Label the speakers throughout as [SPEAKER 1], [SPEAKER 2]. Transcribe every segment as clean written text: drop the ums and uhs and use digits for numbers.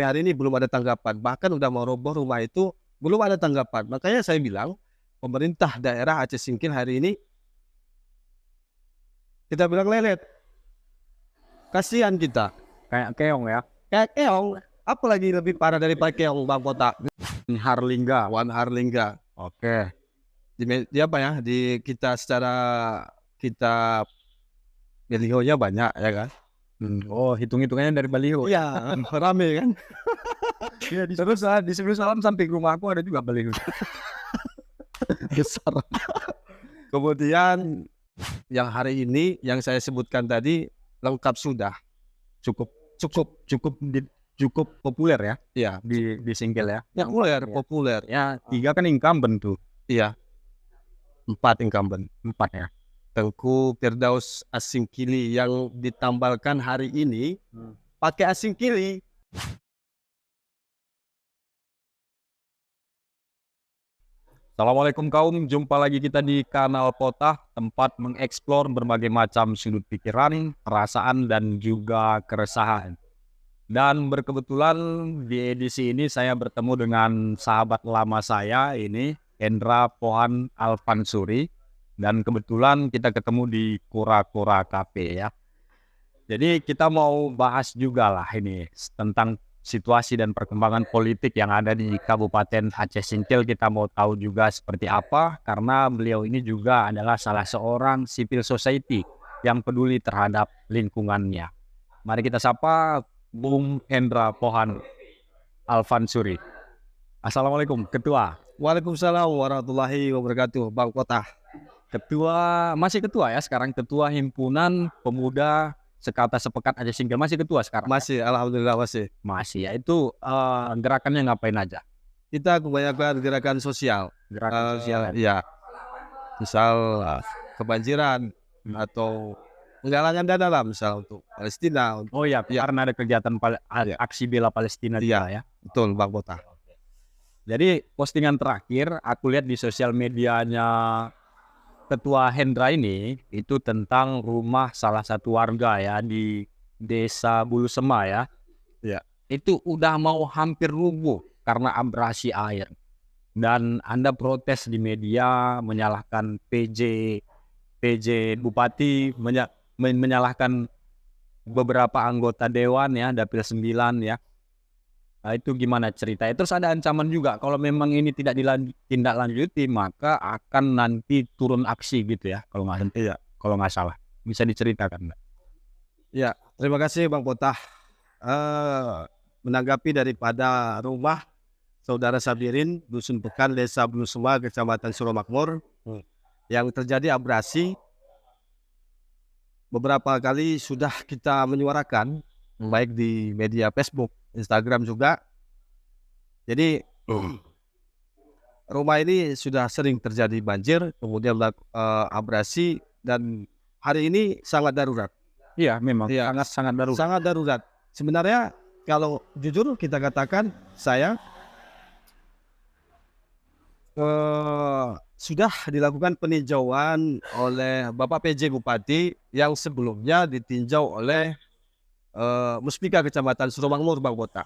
[SPEAKER 1] sampai hari ini belum ada tanggapan. Bahkan udah mau roboh rumah itu belum ada tanggapan. Makanya saya bilang pemerintah daerah Aceh Singkil hari ini kita bilang lelet. Kasihan kita.
[SPEAKER 2] Kayak keong ya.
[SPEAKER 1] Kayak keong. Apalagi lebih parah daripada keong, Bang Kota.
[SPEAKER 2] Harlingga.
[SPEAKER 1] Wan Harlingga.
[SPEAKER 2] Oke.
[SPEAKER 1] Di apa ya? Di kita secara kita balihonya banyak ya kan?
[SPEAKER 2] Oh, hitung-hitungannya dari baliho.
[SPEAKER 1] Iya, rame kan?
[SPEAKER 2] Ya, terus di sebelah salam samping rumahku ada juga baliho.
[SPEAKER 1] Besar. Kemudian yang hari ini yang saya sebutkan tadi lengkap sudah.
[SPEAKER 2] Cukup populer ya
[SPEAKER 1] Iya,
[SPEAKER 2] di Singkil ya.
[SPEAKER 1] populer.
[SPEAKER 2] Ya, 3 kan incumbent tuh.
[SPEAKER 1] Iya. 4 incumbent.
[SPEAKER 2] 4 ya.
[SPEAKER 1] Tengku Firdaus Asingkili yang ditambalkan hari ini pakai Asingkili.
[SPEAKER 2] Assalamualaikum kaum, jumpa lagi kita di kanal Potah, tempat mengeksplor berbagai macam sudut pikiran, perasaan, dan juga keresahan. Dan berkebetulan di edisi ini saya bertemu dengan sahabat lama saya ini, Hendra Pohan Alfansuri. Dan kebetulan kita ketemu di Kura-Kura Cafe ya. Jadi kita mau bahas juga lah ini tentang situasi dan perkembangan politik yang ada di Kabupaten Aceh Singkil. Kita mau tahu juga seperti apa, karena beliau ini juga adalah salah seorang civil society yang peduli terhadap lingkungannya. Mari kita sapa Bung Hendra Pohan Alfansuri. Assalamualaikum Ketua.
[SPEAKER 1] Waalaikumsalam warahmatullahi wabarakatuh, Bang Kota.
[SPEAKER 2] Masih ketua ya sekarang, Ketua Himpunan Pemuda Sekata Sepekat Aceh Singkil, masih ketua sekarang?
[SPEAKER 1] Masih, alhamdulillah masih.
[SPEAKER 2] Masih ya. Itu gerakannya ngapain aja?
[SPEAKER 1] Kita kebanyakan gerakan sosial.
[SPEAKER 2] Gerakan sosial ya?
[SPEAKER 1] Iya. Misal kebanjiran atau penggalangan dana lah, misal untuk Palestina.
[SPEAKER 2] Oh ya, karena ada kegiatan aksi bela Palestina juga ya.
[SPEAKER 1] Betul, Bang Kota.
[SPEAKER 2] Jadi postingan terakhir aku lihat di sosial medianya Ketua Hendra ini itu tentang rumah salah satu warga ya di Desa Bulu Sema ya.
[SPEAKER 1] Ya.
[SPEAKER 2] Itu udah mau hampir rubuh karena abrasi air. Dan Anda protes di media, menyalahkan PJ Bupati, menyalahkan beberapa anggota dewan ya, Dapil 9 ya. Nah, itu gimana ceritanya? Terus ada ancaman juga kalau memang ini tidak ditindaklanjuti maka akan nanti turun aksi gitu ya, kalau nggak salah. Bisa diceritakan, Mbak?
[SPEAKER 1] Ya, terima kasih Bang Potah. Menanggapi daripada rumah Saudara Sabirin, Dusun Pekan, Desa Bulu Sema, Kecamatan Suromakmur, yang terjadi abrasi. Beberapa kali sudah kita menyuarakan, baik di media Facebook, Instagram juga. Jadi rumah ini sudah sering terjadi banjir, kemudian abrasi, dan hari ini sangat darurat.
[SPEAKER 2] Iya, memang sangat darurat.
[SPEAKER 1] Sangat darurat. Sebenarnya kalau jujur kita katakan, saya sudah dilakukan peninjauan oleh Bapak PJ Bupati yang sebelumnya ditinjau oleh Muspika Kecamatan Suromakmur, Bang Kota.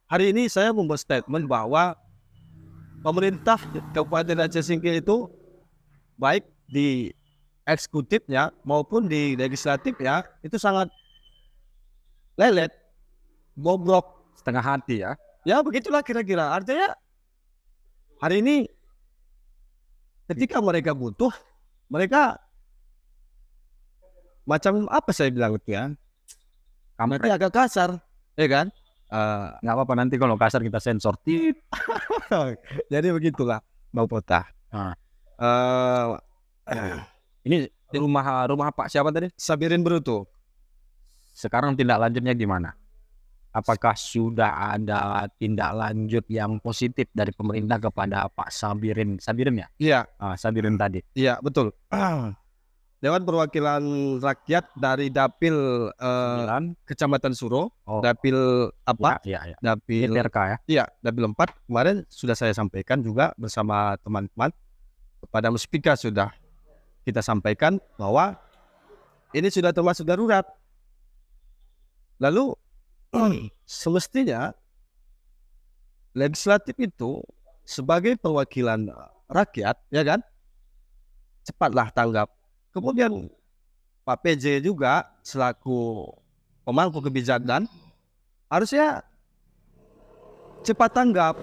[SPEAKER 1] Hari ini saya membuat statement bahwa pemerintah Kabupaten Aceh Singkil itu baik di eksekutifnya maupun di legislatifnya itu sangat lelet, bobrok,
[SPEAKER 2] Setengah hati ya.
[SPEAKER 1] ya begitulah kira-kira. Artinya hari ini ketika mereka butuh, mereka macam apa saya bilang itu ya, nanti agak kasar, ya kan?
[SPEAKER 2] Nggak apa-apa, nanti kalau kasar kita sensor.
[SPEAKER 1] Jadi begitulah, Bang Potah.
[SPEAKER 2] Ini rumah Pak siapa tadi?
[SPEAKER 1] Sabirin Bruto.
[SPEAKER 2] Sekarang tindak lanjutnya gimana? Apakah sudah ada tindak lanjut yang positif dari pemerintah kepada Pak Sabirin ya?
[SPEAKER 1] Iya.
[SPEAKER 2] Sabirin tadi.
[SPEAKER 1] Iya, betul. Dewan Perwakilan Rakyat dari Dapil Kecamatan Suro, Dapil apa?
[SPEAKER 2] Ya.
[SPEAKER 1] Dapil
[SPEAKER 2] DPRK ya?
[SPEAKER 1] Iya, Dapil 4 kemarin sudah saya sampaikan juga bersama teman-teman kepada Muspika, sudah kita sampaikan bahwa ini sudah termasuk darurat. Lalu semestinya legislatif itu sebagai perwakilan rakyat, ya kan? Cepatlah tanggap. Kemudian Pak PJ juga selaku pemangku kebijakan harusnya cepat tanggap.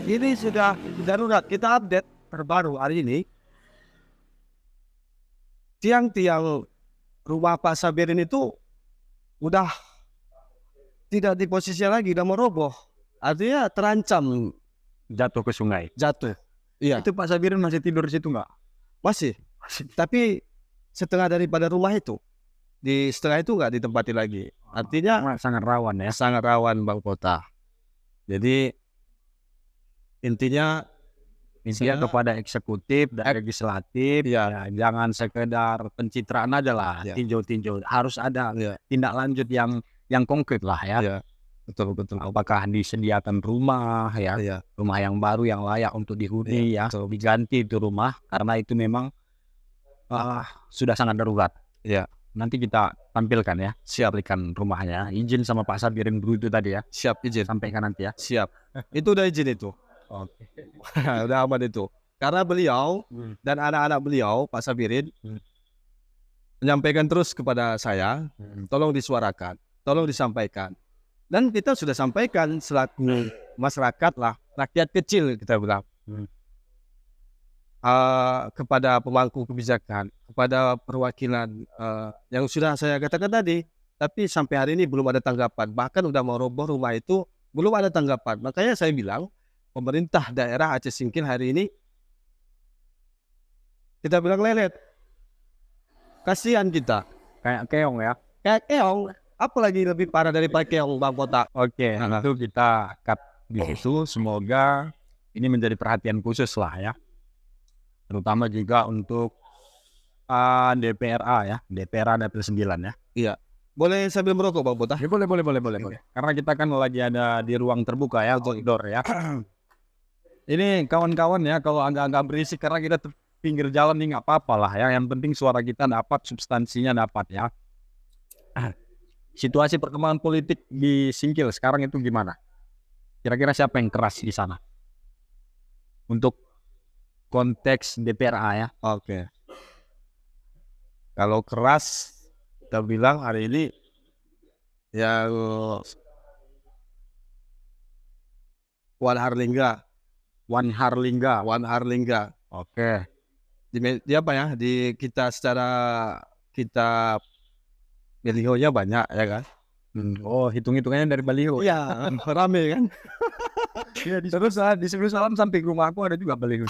[SPEAKER 1] Ini sudah darurat. Kita update terbaru hari ini. Tiang-tiang rumah Pak Sabirin itu udah tidak di posisinya lagi, udah mau roboh. Artinya terancam
[SPEAKER 2] Jatuh ke sungai.
[SPEAKER 1] jatuh. Iya,
[SPEAKER 2] Itu Pak Sabirin masih tidur di situ nggak?
[SPEAKER 1] masih. Tapi setengah daripada rumah itu, di setengah itu nggak ditempati lagi. Artinya
[SPEAKER 2] Sangat rawan ya.
[SPEAKER 1] sangat rawan Bang Kota. Jadi intinya
[SPEAKER 2] Intinya
[SPEAKER 1] Saya-
[SPEAKER 2] kepada eksekutif dan legislatif,
[SPEAKER 1] ya,
[SPEAKER 2] ya, jangan sekedar pencitraan aja lah,
[SPEAKER 1] Ya.
[SPEAKER 2] tinjau-tinjau. Harus ada
[SPEAKER 1] ya,
[SPEAKER 2] tindak lanjut yang konkret lah ya.
[SPEAKER 1] ya, betul.
[SPEAKER 2] Apakah disediakan rumah ya,
[SPEAKER 1] Ya,
[SPEAKER 2] rumah yang baru yang layak untuk dihuni ya,
[SPEAKER 1] betul.
[SPEAKER 2] diganti itu rumah karena itu memang sudah sangat darurat.
[SPEAKER 1] Ya.
[SPEAKER 2] Nanti kita tampilkan ya,
[SPEAKER 1] Siap,
[SPEAKER 2] berikan rumahnya. Izin sama Pak Sabirin dulu itu tadi ya,
[SPEAKER 1] siap izin.
[SPEAKER 2] sampaikan nanti ya.
[SPEAKER 1] Siap. Itu udah izin itu.
[SPEAKER 2] Oke.
[SPEAKER 1] Udah aman itu. Karena beliau
[SPEAKER 2] Hmm.
[SPEAKER 1] dan anak-anak beliau, Pak Sabirin, menyampaikan terus kepada saya, tolong disuarakan, tolong disampaikan. Dan kita sudah sampaikan selaku masyarakat lah, rakyat kecil kita bilang. Kepada pemangku kebijakan, kepada perwakilan yang sudah saya katakan tadi, tapi sampai hari ini belum ada tanggapan. Bahkan udah mau roboh rumah itu belum ada tanggapan. Makanya saya bilang pemerintah daerah Aceh Singkil hari ini kita bilang lelet. Kasihan kita.
[SPEAKER 2] Kayak keong ya.
[SPEAKER 1] Kayak keong. Apalagi lebih parah daripada keong Bang Kota.
[SPEAKER 2] Oke, itu kita cut di situ. Semoga ini menjadi perhatian khusus lah ya, terutama juga untuk DPRA ya, DPRA Dapil 9 ya.
[SPEAKER 1] Boleh sambil merokok Bang Kota?
[SPEAKER 2] Ya, boleh. Karena kita kan lagi ada di ruang terbuka ya, outdoor ya. Ini kawan-kawan ya, kalau agak-agak berisik karena kita pinggir jalan nih nggak apa-apa lah ya. Yang penting suara kita dapat, substansinya dapat ya. Situasi perkembangan politik di Singkil sekarang itu gimana? Kira-kira siapa yang keras di sana? Untuk konteks DPRA ya.
[SPEAKER 1] Oke. Kalau keras kita bilang hari ini yang Wan Harlingga.
[SPEAKER 2] Wan Harlingga. Oke.
[SPEAKER 1] Di apa ya? Di kita secara kita beliaunya banyak ya kan?
[SPEAKER 2] Oh, hitung-hitungannya dari baliho.
[SPEAKER 1] Iya, rame kan?
[SPEAKER 2] Ya, terus di Sebelum Salam sampai ke rumah aku ada juga baliho.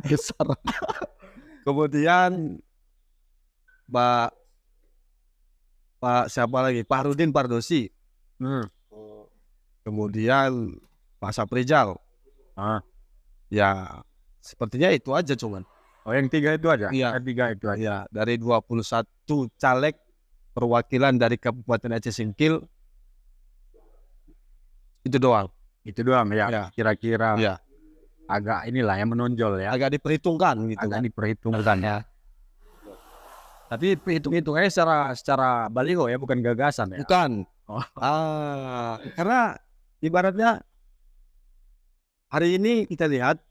[SPEAKER 1] Besar. Kemudian Pak siapa lagi? Pak Rudin Pardosi. Kemudian Pak Saprijal. Ya, sepertinya itu aja cuman.
[SPEAKER 2] Oh, yang 3 itu aja?
[SPEAKER 1] Iya.
[SPEAKER 2] Yang 3 itu aja.
[SPEAKER 1] Ya, dari 21 caleg perwakilan dari Kabupaten Aceh Singkil itu doang.
[SPEAKER 2] Itu doang ya.
[SPEAKER 1] Ya.
[SPEAKER 2] Kira-kira
[SPEAKER 1] Ya,
[SPEAKER 2] agak inilah yang menonjol ya.
[SPEAKER 1] agak diperhitungkan gitu
[SPEAKER 2] Agak
[SPEAKER 1] kan.
[SPEAKER 2] diperhitungkan ya. Tapi hitung-hitungannya secara baliho ya, bukan gagasan ya.
[SPEAKER 1] Bukan.
[SPEAKER 2] Oh.
[SPEAKER 1] Karena ibaratnya hari ini kita lihat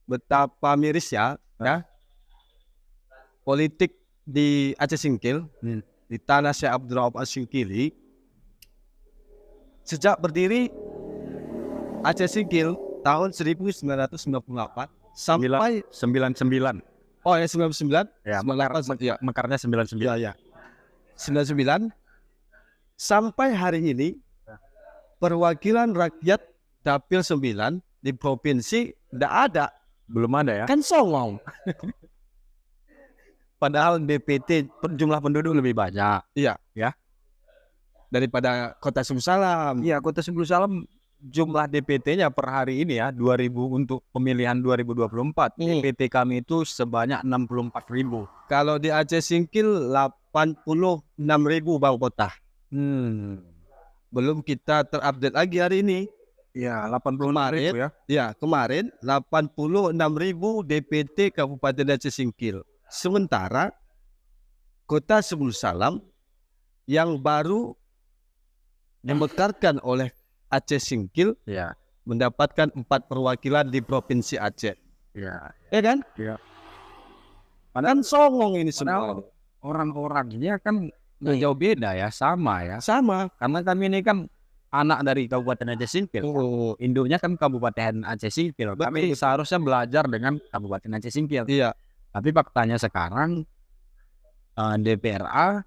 [SPEAKER 1] betapa mirisnya ya politik di Aceh Singkil, di tanah Syekh Abdul Rahman Singkili. Sejak berdiri Aceh Singkil tahun 1998 sampai
[SPEAKER 2] 99.
[SPEAKER 1] oh ya 99
[SPEAKER 2] Ya,
[SPEAKER 1] 98 ya.
[SPEAKER 2] mekarnya 99.
[SPEAKER 1] Ya. 99 sampai hari ini perwakilan rakyat Dapil 9 di provinsi tidak ada,
[SPEAKER 2] Belum ada ya.
[SPEAKER 1] kan songong.
[SPEAKER 2] Padahal DPT jumlah penduduk lebih banyak.
[SPEAKER 1] Iya.
[SPEAKER 2] Ya.
[SPEAKER 1] Daripada Kota Sumsalam.
[SPEAKER 2] Iya, Kota Sebelum Salam jumlah DPT-nya per hari ini ya 2000 untuk pemilihan 2024. DPT kami itu sebanyak 64.000.
[SPEAKER 1] Kalau di Aceh Singkil 86.000 Bang Kota. Belum kita terupdate lagi hari ini.
[SPEAKER 2] Ya, 86.000 ya.
[SPEAKER 1] Ya, kemarin 86.000 DPT Kabupaten Aceh Singkil. Sementara Kota Sebelum Salam yang baru dimekarkan oleh Aceh Singkil
[SPEAKER 2] Ya.
[SPEAKER 1] mendapatkan 4 perwakilan di Provinsi Aceh.
[SPEAKER 2] Ya.
[SPEAKER 1] Ya kan?
[SPEAKER 2] Ya.
[SPEAKER 1] Kan songong ini
[SPEAKER 2] Padahal
[SPEAKER 1] semua.
[SPEAKER 2] orang-orangnya kan nggak jauh beda ya, sama ya.
[SPEAKER 1] Sama.
[SPEAKER 2] Karena kami ini kan anak dari Kabupaten Aceh Singkil.
[SPEAKER 1] Oh,
[SPEAKER 2] Induknya kan Kabupaten Aceh Singkil. Kami
[SPEAKER 1] betul.
[SPEAKER 2] seharusnya belajar dengan Kabupaten Aceh Singkil.
[SPEAKER 1] Iya.
[SPEAKER 2] Tapi faktanya sekarang DPRA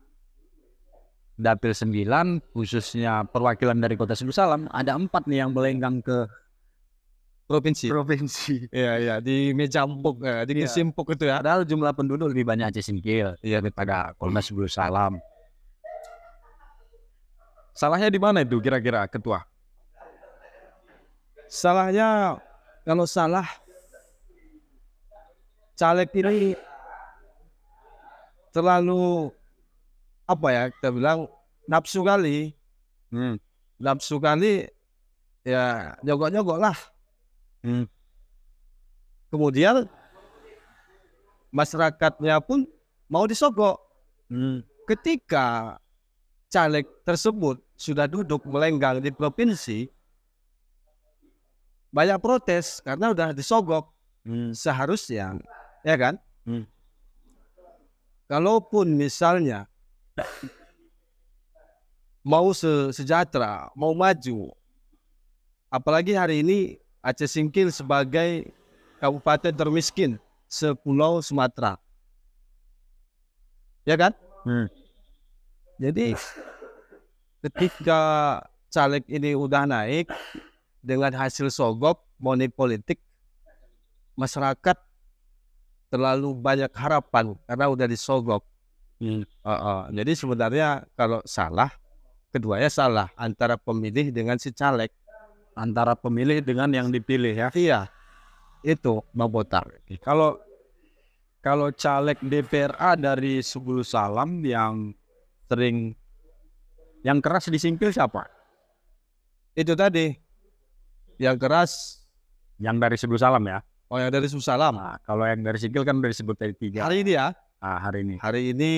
[SPEAKER 2] Dapil 9 khususnya perwakilan dari Kota Sulu Salam ada 4 nih yang melenggang ke
[SPEAKER 1] Provinsi.
[SPEAKER 2] provinsi.
[SPEAKER 1] Iya, iya, di Mejampuk, di
[SPEAKER 2] Iya.
[SPEAKER 1] Kesimpuk itu ya.
[SPEAKER 2] Padahal jumlah penduduk lebih banyak Aceh Singkil daripada Kota Sulu Salam. Salahnya di mana itu kira-kira ketua?
[SPEAKER 1] Salahnya kalau salah caleg ini terlalu apa ya kita bilang nafsu kali, nafsu kali ya nyogok-nyogok lah. Kemudian masyarakatnya pun mau disogok. Ketika caleg tersebut sudah duduk melenggang di provinsi, banyak protes karena udah disogok. Seharusnya, ya kan? Kalaupun misalnya mau sejahtera, mau maju, apalagi hari ini Aceh Singkil sebagai kabupaten termiskin sepulau Sumatera, ya kan? Jadi ketika caleg ini udah naik dengan hasil sogok money politik, masyarakat terlalu banyak harapan karena udah disogok. Jadi sebenarnya kalau salah, keduanya salah antara pemilih dengan si caleg,
[SPEAKER 2] Antara pemilih dengan yang dipilih ya.
[SPEAKER 1] iya itu Bang Botar.
[SPEAKER 2] Kalau caleg DPRA dari Sulu Salam yang keras di Singkil siapa?
[SPEAKER 1] Itu tadi yang keras,
[SPEAKER 2] Yang dari Sulu Salam ya.
[SPEAKER 1] oh yang dari Susalam.
[SPEAKER 2] Nah, kalau yang dari Singkil kan udah disebut dari 3.
[SPEAKER 1] Hari ini ya,
[SPEAKER 2] Nah, hari ini.
[SPEAKER 1] hari ini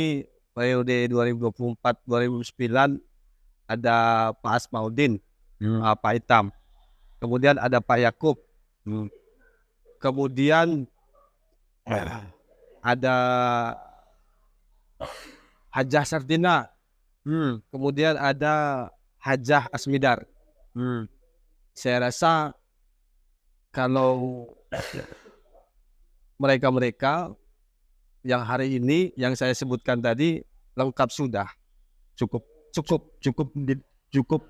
[SPEAKER 1] periode 2024-2009 ada Pak Asmaudin, Pak Hitam, kemudian ada Pak Yakub, kemudian ada Hajah Sardina, kemudian ada Hajah Asmidar. Saya rasa kalau mereka-mereka yang hari ini yang saya sebutkan tadi lengkap sudah, cukup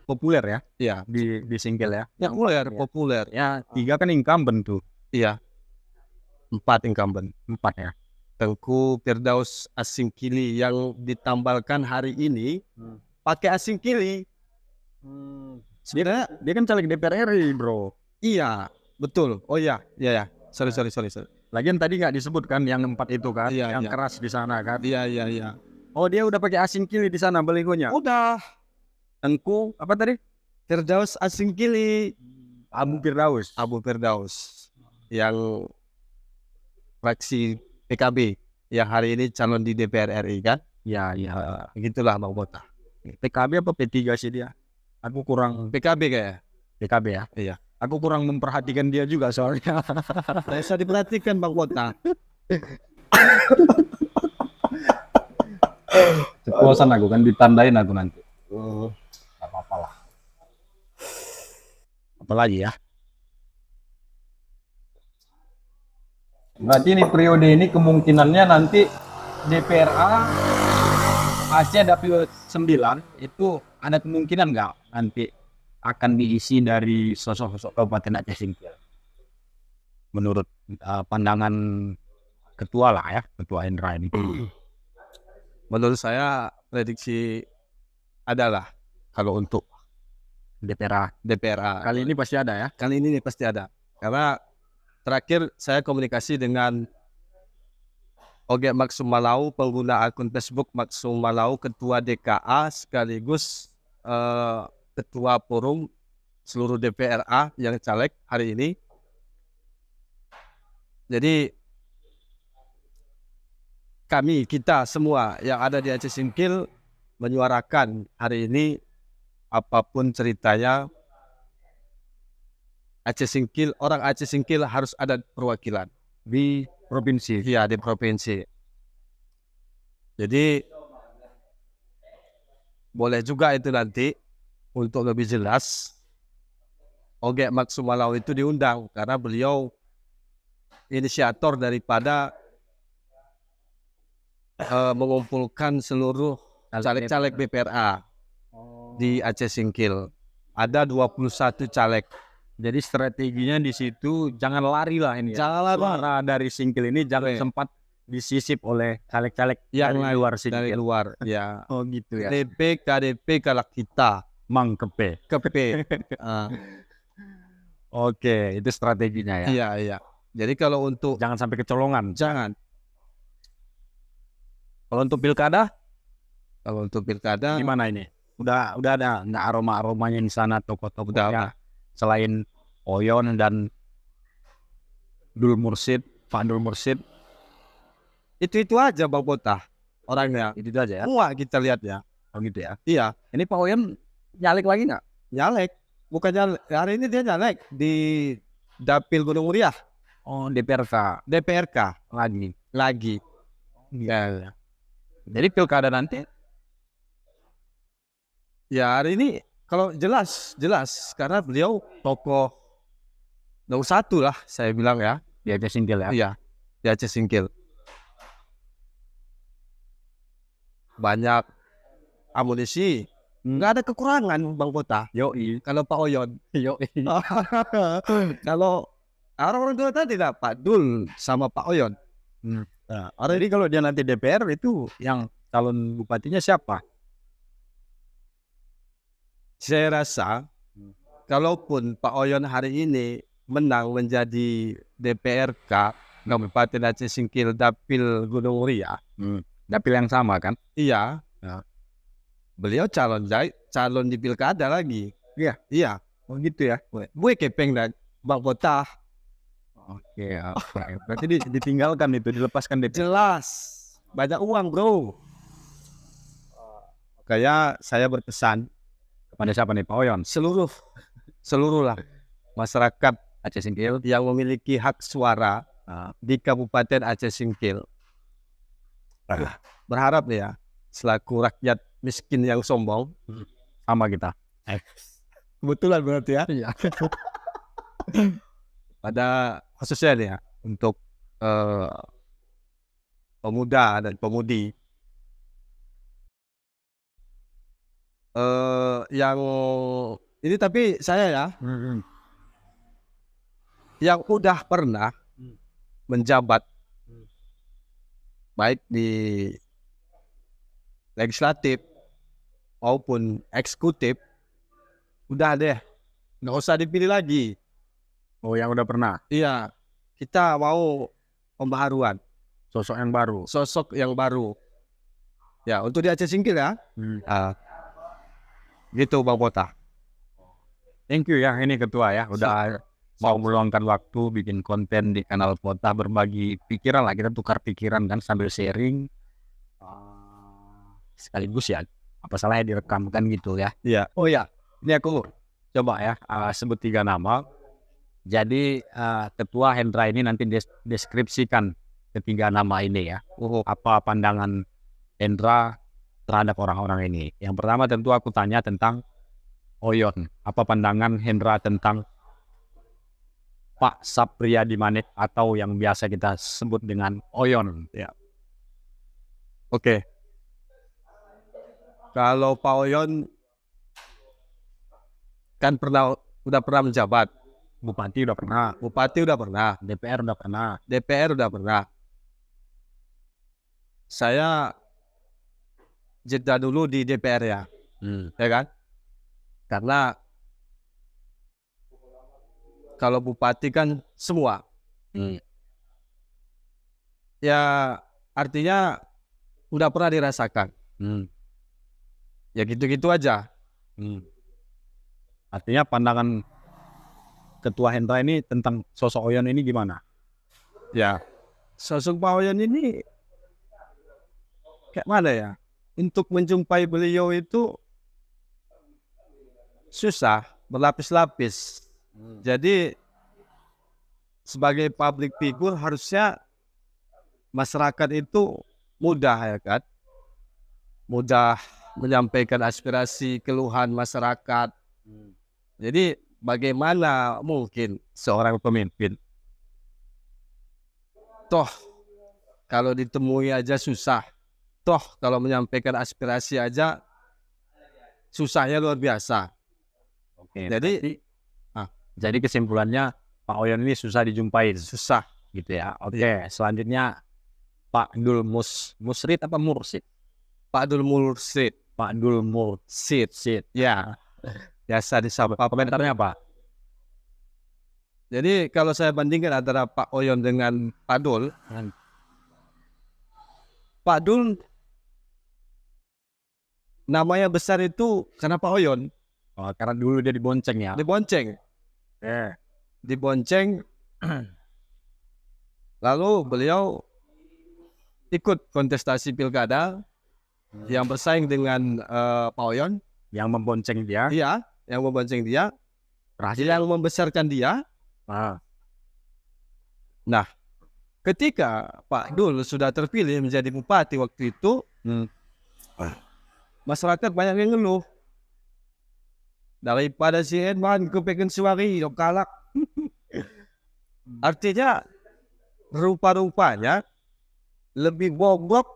[SPEAKER 2] Populer ya
[SPEAKER 1] ya,
[SPEAKER 2] di Singkil ya.
[SPEAKER 1] populer.
[SPEAKER 2] Ya, 3 kan incumbent tuh.
[SPEAKER 1] Iya, 4 incumbent.
[SPEAKER 2] 4 ya.
[SPEAKER 1] Tengku Firdaus Asingkili yang ditambalkan hari ini pakai Asingkili. Sebenarnya
[SPEAKER 2] Dia kan caleg DPR RI, bro.
[SPEAKER 1] iya, betul. Oh iya. Sorry.
[SPEAKER 2] Lagian tadi nggak disebutkan yang 4 itu kan,
[SPEAKER 1] Iya,
[SPEAKER 2] yang
[SPEAKER 1] iya.
[SPEAKER 2] keras di sana kan.
[SPEAKER 1] Iya.
[SPEAKER 2] Oh, dia udah pakai asing kili di sana balihonya.
[SPEAKER 1] Udah,
[SPEAKER 2] Tengku apa tadi?
[SPEAKER 1] Firdaus Asingkili,
[SPEAKER 2] Abu Firdaus.
[SPEAKER 1] Abu Firdaus yang fraksi PKB yang hari ini calon di DPR RI kan?
[SPEAKER 2] Ya.
[SPEAKER 1] Begitulah Bang Botar.
[SPEAKER 2] PKB apa P3 sih dia? Aku kurang
[SPEAKER 1] PKB kayak.
[SPEAKER 2] PKB ya.
[SPEAKER 1] Iya.
[SPEAKER 2] Aku kurang memperhatikan dia juga soalnya.
[SPEAKER 1] Saya diperhatikan Bang Botar.
[SPEAKER 2] Ceplosan aku kan ditandain aku nanti. Gak apa-apa lah. Apalagi ya? Berarti ini periode ini kemungkinannya nanti DPRA Aceh Dapil 9 itu ada kemungkinan nggak nanti akan diisi dari sosok-sosok Kabupaten Aceh Singkil? Menurut pandangan ketua lah ya, ketua Indra ini.
[SPEAKER 1] Menurut saya prediksi adalah kalau untuk DPRA
[SPEAKER 2] Kali ini pasti ada ya.
[SPEAKER 1] kali ini pasti ada. Karena terakhir saya komunikasi dengan Oge Maksum Malau, pengguna akun Facebook Maksum Malau, ketua DKA sekaligus ketua forum seluruh DPRA yang caleg hari ini. Jadi kita semua yang ada di Aceh Singkil menyuarakan hari ini apapun ceritanya Aceh Singkil, orang Aceh Singkil harus ada perwakilan
[SPEAKER 2] Di provinsi.
[SPEAKER 1] ya di provinsi. Jadi boleh juga itu nanti untuk lebih jelas Oge Maksumalaw itu diundang karena beliau inisiator daripada mengumpulkan seluruh caleg-caleg BPRA di Aceh Singkil. Ada 21 caleg.
[SPEAKER 2] Jadi strateginya di situ jangan lari lah ini.
[SPEAKER 1] Jangan lari.
[SPEAKER 2] Suara dari Singkil ini jangan
[SPEAKER 1] Oke.
[SPEAKER 2] sempat disisip oleh caleg-caleg
[SPEAKER 1] Yang
[SPEAKER 2] dari luar Singkil.
[SPEAKER 1] dari luar ya.
[SPEAKER 2] Oh gitu ya.
[SPEAKER 1] KDP KDP kalau kita
[SPEAKER 2] Mang Kepe.
[SPEAKER 1] KP.
[SPEAKER 2] Oke, itu strateginya ya.
[SPEAKER 1] Iya iya. Jadi kalau untuk
[SPEAKER 2] Jangan sampai kecolongan.
[SPEAKER 1] jangan
[SPEAKER 2] Kalau untuk pilkada
[SPEAKER 1] kalau untuk pilkada
[SPEAKER 2] gimana ini? Udah ada nggak aroma-aromanya di sana tokoh-tokohnya selain Oyon dan Dul Mursid, Pak Dul Mursid,
[SPEAKER 1] itu aja Bang Bota orangnya.
[SPEAKER 2] itu aja ya.
[SPEAKER 1] Semua kita lihat ya.
[SPEAKER 2] Oh gitu ya.
[SPEAKER 1] Iya,
[SPEAKER 2] Ini Pak Oyon nyalek lagi nggak?
[SPEAKER 1] nyalek. Bukan nyalek. Hari ini dia nyalek di Dapil Gunung Muria,
[SPEAKER 2] Oh DPRK
[SPEAKER 1] DPRK
[SPEAKER 2] lagi.
[SPEAKER 1] ya.
[SPEAKER 2] Jadi pilkada nanti
[SPEAKER 1] Ya hari ini kalau jelas karena beliau tokoh nomor satu lah saya bilang ya.
[SPEAKER 2] di Aceh Singkil ya.
[SPEAKER 1] Iya, di Aceh Singkil. Banyak amunisi, nggak ada kekurangan Bang Bota.
[SPEAKER 2] Yoi.
[SPEAKER 1] Kalau Pak Oyon,
[SPEAKER 2] Yoi.
[SPEAKER 1] kalau orang-orang tua tadi lah Pak Dul sama Pak Oyon.
[SPEAKER 2] Nah, jadi kalau dia nanti DPR itu yang calon bupatinya siapa?
[SPEAKER 1] Saya rasa kalaupun Pak Oyon hari ini menang menjadi DPRK Kabupaten Aceh Singkil Dapil Gunung Muria,
[SPEAKER 2] Dapil yang sama kan?
[SPEAKER 1] iya,
[SPEAKER 2] Ya.
[SPEAKER 1] beliau calon di pilkada lagi.
[SPEAKER 2] Iya.
[SPEAKER 1] Iya,
[SPEAKER 2] Oh gitu ya.
[SPEAKER 1] gue kepeng dan Bang Bota.
[SPEAKER 2] Oke, berarti ditinggalkan itu, dilepaskan DPR.
[SPEAKER 1] Jelas, banyak uang bro. Kayak saya berpesan
[SPEAKER 2] Kepada siapa nih, Pak Oyon?
[SPEAKER 1] seluruh lah masyarakat
[SPEAKER 2] Aceh Singkil.
[SPEAKER 1] yang memiliki hak suara di Kabupaten Aceh Singkil. Berharap ya selaku rakyat miskin yang sombong,
[SPEAKER 2] Sama kita.
[SPEAKER 1] kebetulan berarti ya.
[SPEAKER 2] Iya.
[SPEAKER 1] Pada khususnya nih ya untuk pemuda dan pemudi yang ini, tapi saya ya yang udah pernah menjabat baik di legislatif maupun eksekutif, udah deh, nggak usah dipilih lagi.
[SPEAKER 2] Oh, yang udah pernah.
[SPEAKER 1] Iya, kita mau pembaharuan,
[SPEAKER 2] Sosok yang baru.
[SPEAKER 1] sosok yang baru. Ya, untuk di Aceh Singkil ya. Gitu Bang Bota.
[SPEAKER 2] Thank you ya, ini ketua ya. Udah mau meluangkan waktu bikin konten di kanal Potah, berbagi pikiran lah. Kita tukar pikiran kan sambil sharing. Sekaligus ya, apa salahnya direkam kan gitu ya.
[SPEAKER 1] Iya.
[SPEAKER 2] Oh ya, ini aku coba ya sebut 3 nama. Jadi ketua Hendra ini nanti deskripsikan ketiga nama ini ya. Apa pandangan Hendra terhadap orang-orang ini. Yang pertama tentu aku tanya tentang Oyon. Apa pandangan Hendra tentang Pak Sapriyadi Manik atau yang biasa kita sebut dengan Oyon ya.
[SPEAKER 1] Oke. Kalau Pak Oyon kan udah pernah menjabat.
[SPEAKER 2] Bupati udah pernah,
[SPEAKER 1] Bupati udah pernah,
[SPEAKER 2] DPR udah pernah.
[SPEAKER 1] DPR udah pernah. Saya jeda dulu di DPR ya, ya kan? Karena kalau bupati kan semua. Ya artinya udah pernah dirasakan. Ya gitu-gitu aja.
[SPEAKER 2] Artinya pandangan ketua Hendra ini tentang sosok Oyon ini gimana?
[SPEAKER 1] Ya, sosok Pak Oyon ini kayak mana ya? Untuk menjumpai beliau itu susah, berlapis-lapis. Jadi sebagai public figure harusnya masyarakat itu mudah ya kan, mudah menyampaikan aspirasi keluhan masyarakat. Jadi bagaimana mungkin seorang pemimpin toh kalau ditemui aja susah, toh kalau menyampaikan aspirasi aja susahnya luar biasa.
[SPEAKER 2] Oke,
[SPEAKER 1] Jadi
[SPEAKER 2] jadi kesimpulannya Pak Oyon ini susah dijumpai
[SPEAKER 1] susah.
[SPEAKER 2] gitu ya. Oke, selanjutnya Pak Dul Musrid apa Mursid?
[SPEAKER 1] Pak Dul Mursid,
[SPEAKER 2] Pak Dul Mursid.
[SPEAKER 1] ya biasa disapa.
[SPEAKER 2] Komentarnya apa?
[SPEAKER 1] Jadi kalau saya bandingkan antara Pak Oyon dengan Pak Dul, Pak Dul namanya besar itu karena Pak Oyon
[SPEAKER 2] Oh, karena dulu dia dibonceng ya.
[SPEAKER 1] dibonceng, dibonceng, lalu beliau ikut kontestasi pilkada yang bersaing dengan Pak Oyon,
[SPEAKER 2] Yang membonceng dia.
[SPEAKER 1] iya, yang membonceng dia,
[SPEAKER 2] Berhasil.
[SPEAKER 1] yang membesarkan dia.
[SPEAKER 2] Ah,
[SPEAKER 1] Nah, ketika Pak Dul sudah terpilih menjadi bupati waktu itu, masyarakat banyak yang ngeluh. Daripada si Edman kepengen suari, yang kalak. Artinya, rupa-rupanya lebih bobrok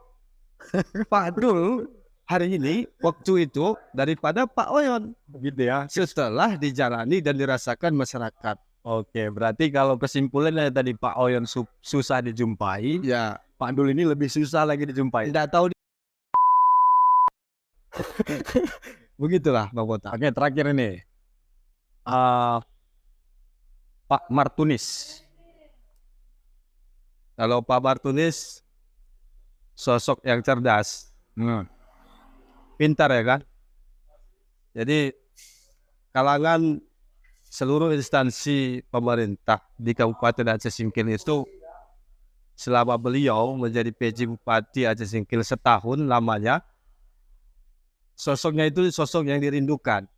[SPEAKER 1] Pak Dul hari ini, waktu itu, daripada Pak Oyon.
[SPEAKER 2] gitu ya.
[SPEAKER 1] Setelah dijalani dan dirasakan masyarakat.
[SPEAKER 2] Oke, berarti kalau kesimpulannya tadi Pak Oyon susah dijumpai,
[SPEAKER 1] Ya,
[SPEAKER 2] Pak Dul ini lebih susah lagi dijumpai.
[SPEAKER 1] tidak tahu. Begitulah Bang Botak.
[SPEAKER 2] Oke, terakhir ini Pak Martunis.
[SPEAKER 1] Kalau Pak Martunis sosok yang cerdas, pintar ya kan. Jadi kalangan seluruh instansi pemerintah di Kabupaten Aceh Singkil itu selama beliau menjadi PJ Bupati Aceh Singkil setahun lamanya, sosoknya itu sosok yang dirindukan.